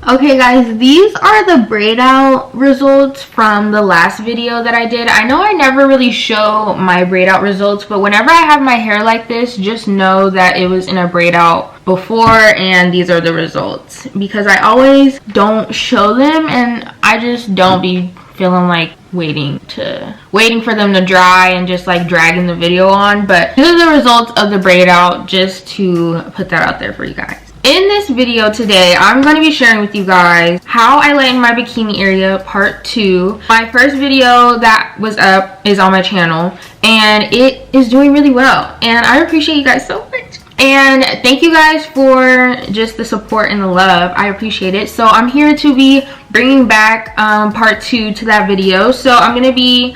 Okay guys, these are the braid out results from the last video that I did. I know I never really show my braid out results, but whenever I have my hair like this, just know that it was in a braid out before and these are the results, because I always don't show them and I just don't be feeling like waiting for them to dry and just like dragging the video on. But these are the results of the braid out, just to put that out there for you guys. In this video today, I'm going to be sharing with you guys how I lighten my bikini area part 2. My first video that was up is on my channel and it is doing really well and I appreciate you guys so much. And thank you guys for just the support and the love. I appreciate it. So I'm here to be bringing back part 2 to that video. So I'm going to be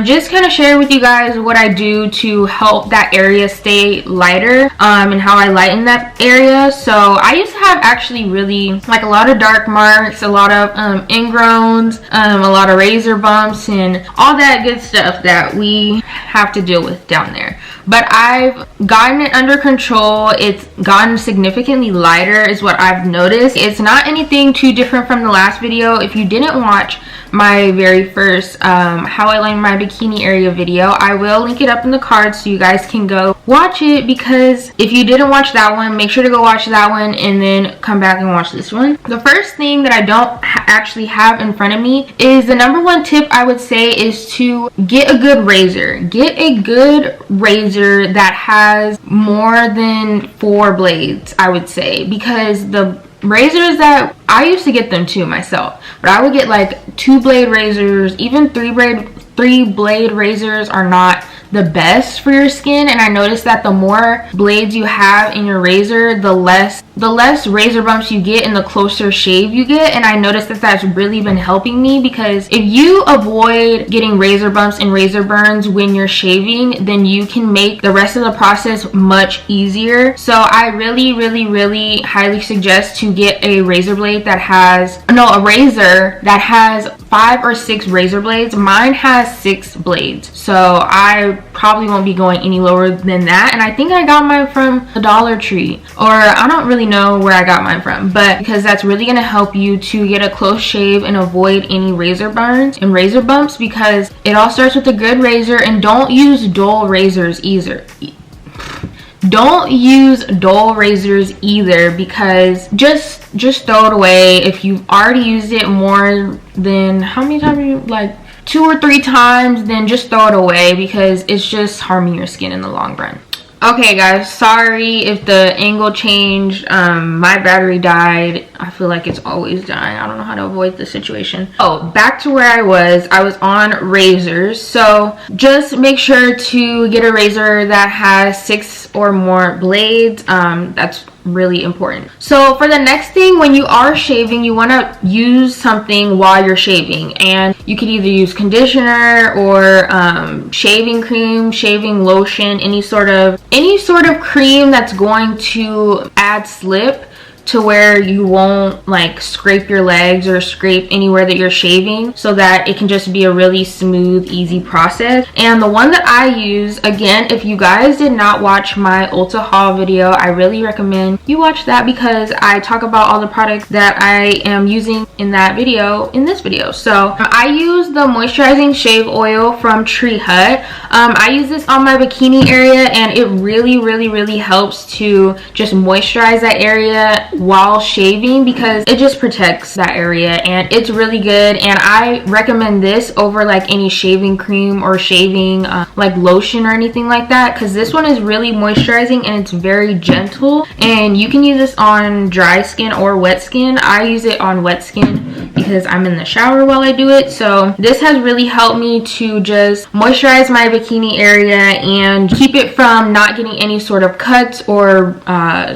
just kind of sharing with you guys what I do to help that area stay lighter and how I lighten that area. So I used to have actually really like a lot of dark marks, a lot of ingrowns, a lot of razor bumps and all that good stuff that we have to deal with down there. But I've gotten it under control. It's gotten significantly lighter is what I've noticed. It's not anything too different from the last video. If you didn't watch my very first how I lighten my bikini area video, I will link it up in the card so you guys can go watch it, because if you didn't watch that one, make sure to go watch that one and then come back and watch this one. The first thing that I don't actually have in front of me is the number one tip I would say is to get a good razor. Get a good razor that has more than 4 blades, I would say, because the razors that I used to get them too myself, but I would get like 2 blade razors. Even 3 blade razors are not the best for your skin, and I noticed that the more blades you have in your razor, the less razor bumps you get and the closer shave you get. And I noticed that that's really been helping me, because if you avoid getting razor bumps and razor burns when you're shaving, then you can make the rest of the process much easier. So I really highly suggest to get a razor blade that has a razor that has 5 or 6 razor blades. Mine has 6 blades, so I probably won't be going any lower than that. And I think I got mine from the Dollar Tree, or I don't really know where I got mine from, but because that's really going to help you to get a close shave and avoid any razor burns and razor bumps, because it all starts with a good razor. And don't use dull razors either. Don't use dull razors either, because just throw it away. If you've already used it more than, how many times you like 2 or 3 times, then just throw it away, because it's just harming your skin in the long run. Okay guys, sorry if the angle changed. My battery died. I feel like it's always dying. I don't know how to avoid this situation. Oh, back to where I was on razors. So just make sure to get a razor that has 6 or more blades. That's really important. So for the next thing, when you are shaving, you want to use something while you're shaving, and you could either use conditioner or shaving cream, shaving lotion, any sort of cream that's going to add slip to where you won't like scrape your legs or scrape anywhere that you're shaving, so that it can just be a really smooth, easy process. And the one that I use, again, if you guys did not watch my Ulta haul video, I really recommend you watch that, because I talk about all the products that I am using in that video, in this video. So I use the moisturizing shave oil from Tree Hut. I use this on my bikini area, and it really helps to just moisturize that area while shaving, because it just protects that area, and it's really good. And I recommend this over like any shaving cream or shaving like lotion or anything like that, because this one is really moisturizing and it's very gentle. And you can use this on dry skin or wet skin. I use it on wet skin because I'm in the shower while I do it. So this has really helped me to just moisturize my bikini area and keep it from not getting any sort of cuts or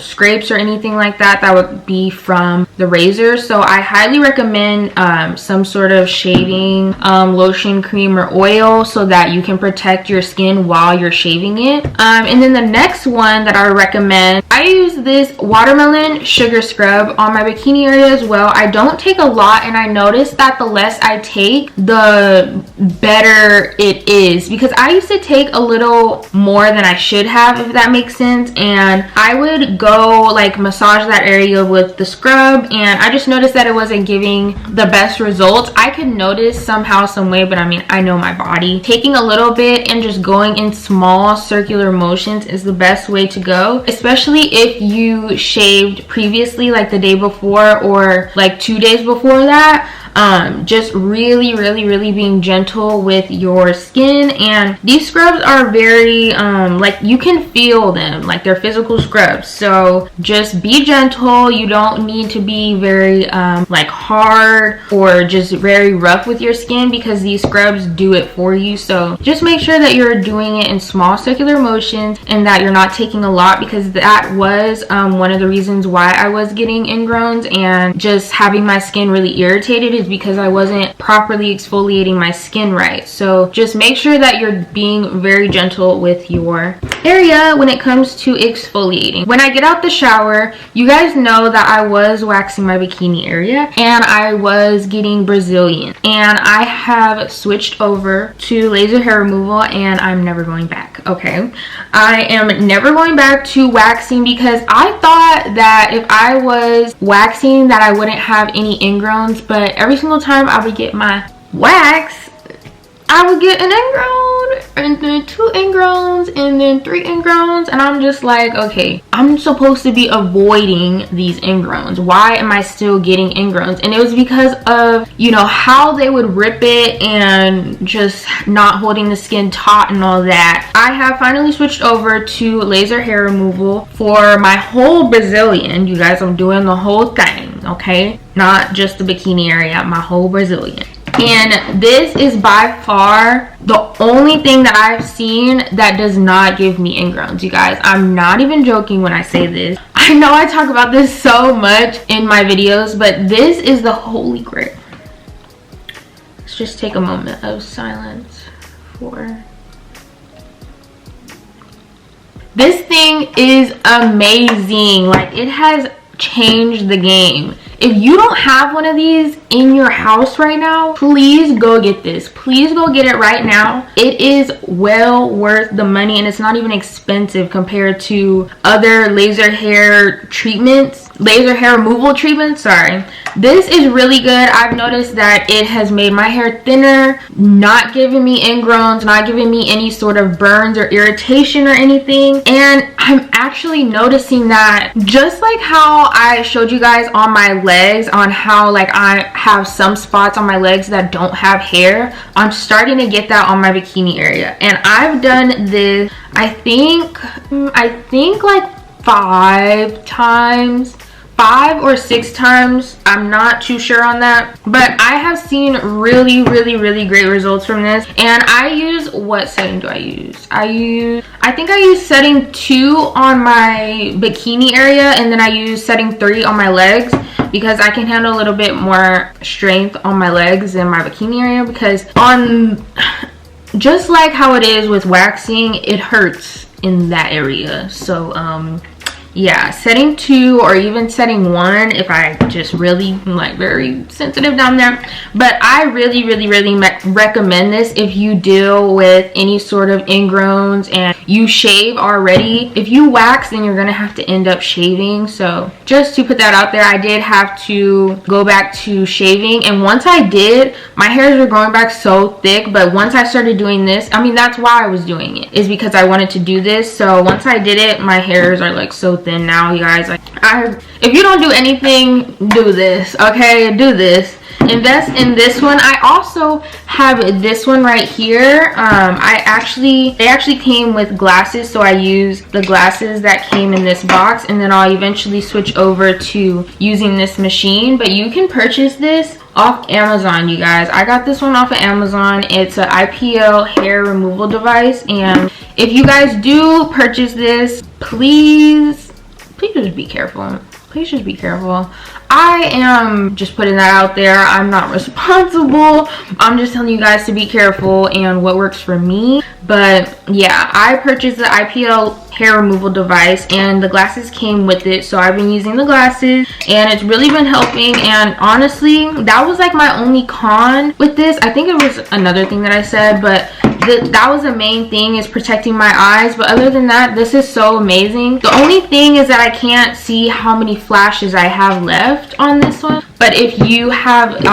scrapes or anything like that would be from the razor. So I highly recommend some sort of shaving lotion, cream, or oil, so that you can protect your skin while you're shaving it. And then the next one that I recommend, I use this watermelon sugar scrub on my bikini area as well. I don't take a lot, and I noticed that the less I take, the better it is, because I used to take a little more than I should have, if that makes sense. And I would go like massage that area with the scrub, and I just noticed that it wasn't giving the best results. I could notice somehow, some way, but I mean, I know my body. Taking a little bit and just going in small circular motions is the best way to go, especially if you shaved previously, like the day before or like 2 days before that. Just really being gentle with your skin. And these scrubs are very like, you can feel them, like they're physical scrubs, so just be gentle. You don't need to be very like hard or just very rough with your skin, because these scrubs do it for you. So just make sure that you're doing it in small circular motions and that you're not taking a lot, because that was one of the reasons why I was getting ingrowns and just having my skin really irritated, is because I wasn't properly exfoliating my skin right. So just make sure that you're being very gentle with your area when it comes to exfoliating. When I get out the shower, you guys know that I was waxing my bikini area and I was getting Brazilian, and I have switched over to laser hair removal, and I'm never going back. Okay, I am never going back to waxing, because I thought that if I was waxing that I wouldn't have any ingrowns, but every single time I would get my wax, I would get an ingrown, and then 2 ingrowns, and then 3 ingrowns, and I'm just like, okay, I'm supposed to be avoiding these ingrowns. Why am I still getting ingrowns? And it was because of, you know, how they would rip it and just not holding the skin taut and all that. I have finally switched over to laser hair removal for my whole Brazilian. You guys, I'm doing the whole thing, okay? Not just the bikini area, my whole Brazilian. And this is by far the only thing that I've seen that does not give me ingrowns, you guys. I'm not even joking when I say this. I know I talk about this so much in my videos, but this is the holy grail. Let's just take a moment of silence for... This thing is amazing. Like, it has changed the game. If you don't have one of these in your house right now, please go get this. Please go get it right now. It is well worth the money, and it's not even expensive compared to other laser hair treatments, laser hair removal treatments, sorry. This is really good. I've noticed that it has made my hair thinner, not giving me ingrowns, not giving me any sort of burns or irritation or anything. And I'm actually noticing that, just like how I showed you guys on my legs, on how like I have some spots on my legs that don't have hair, I'm starting to get that on my bikini area. And I've done this, I think like 5 or 6 times, I'm not too sure on that, but I have seen really great results from this. And I use, what setting do I use? I think I use setting 2 on my bikini area, and then I use setting 3 on my legs, because I can handle a little bit more strength on my legs than my bikini area, because on, just like how it is with waxing, it hurts in that area. So yeah, setting 2 or even setting 1 if I just really like very sensitive down there. But I really recommend this if you deal with any sort of ingrowns and you shave already. If you wax, then you're gonna have to end up shaving. So just to put that out there, I did have to go back to shaving, and once I did, my hairs were growing back so thick. But once I started doing this, I mean, that's why I was doing it, is because I wanted to do this. So once I did it, my hairs are like so thin now, you guys. Like, if you don't do anything, do this, okay? Do this. Invest in this one. I also have this one right here. They actually came with glasses, so I use the glasses that came in this box, and then I'll eventually switch over to using this machine. But you can purchase this off Amazon, you guys. I got this one off of Amazon. It's an IPL hair removal device, and if you guys do purchase this, please just be careful. please just be careful. I am just putting that out there. I'm not responsible. I'm just telling you guys to be careful and what works for me. But yeah, I purchased the IPL hair removal device and the glasses came with it, so I've been using the glasses and it's really been helping. And honestly, that was like my only con with this. I think it was another thing that I said, but that was the main thing, is protecting my eyes. But other than that, this is so amazing. The only thing is that I can't see how many flashes I have left on this one, but if you have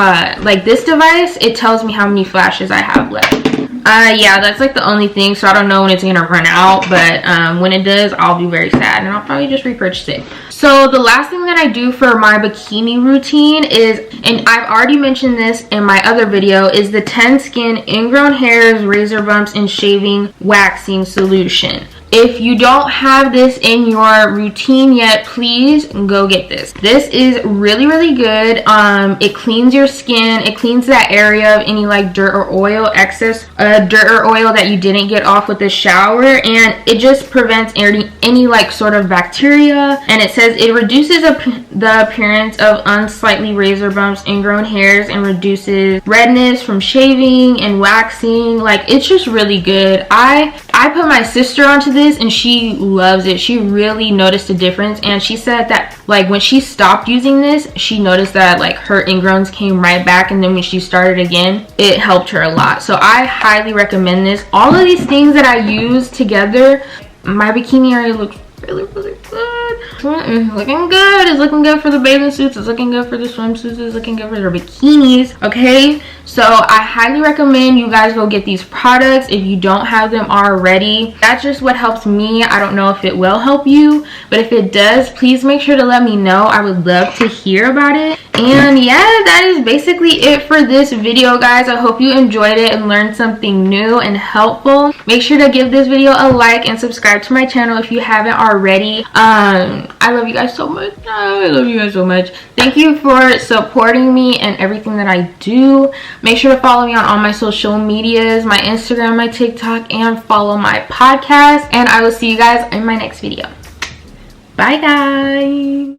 like this device, it tells me how many flashes I have left. Yeah, that's like the only thing, so I don't know when it's gonna run out, but when it does, I'll be very sad and I'll probably just repurchase it. So the last thing that I do for my bikini routine is, and I've already mentioned this in my other video, is the 10 Skin Ingrown Hairs Razor Bumps and Shaving Waxing Solution. If you don't have this in your routine yet, please go get this. This is really, really good. It cleans your skin. It cleans that area of any like dirt or oil, excess dirt or oil that you didn't get off with the shower, and it just prevents any like sort of bacteria. And it says it reduces the appearance of unsightly razor bumps, ingrown hairs, and reduces redness from shaving and waxing. Like, it's just really good. I put my sister onto this and she loves it. She really noticed a difference, and she said that like when she stopped using this, she noticed that like her ingrowns came right back, and then when she started again, it helped her a lot. So I highly recommend this. All of these things that I use together, my bikini area looks really, really good. It's looking good. It's looking good for the bathing suits. It's looking good for the swimsuits. It's looking good for the bikinis. Okay, so I highly recommend you guys go get these products if you don't have them already. That's just what helps me. I don't know if it will help you, but if it does, please make sure to let me know. I would love to hear about it. And yeah, that is basically it for this video, guys. I hope you enjoyed it and learned something new and helpful. Make sure to give this video a like and subscribe to my channel if you haven't already. I love you guys so much. I love you guys so much. Thank you for supporting me and everything that I do. Make sure to follow me on all my social medias, my Instagram, my TikTok, and follow my podcast. And I will see you guys in my next video. Bye, guys.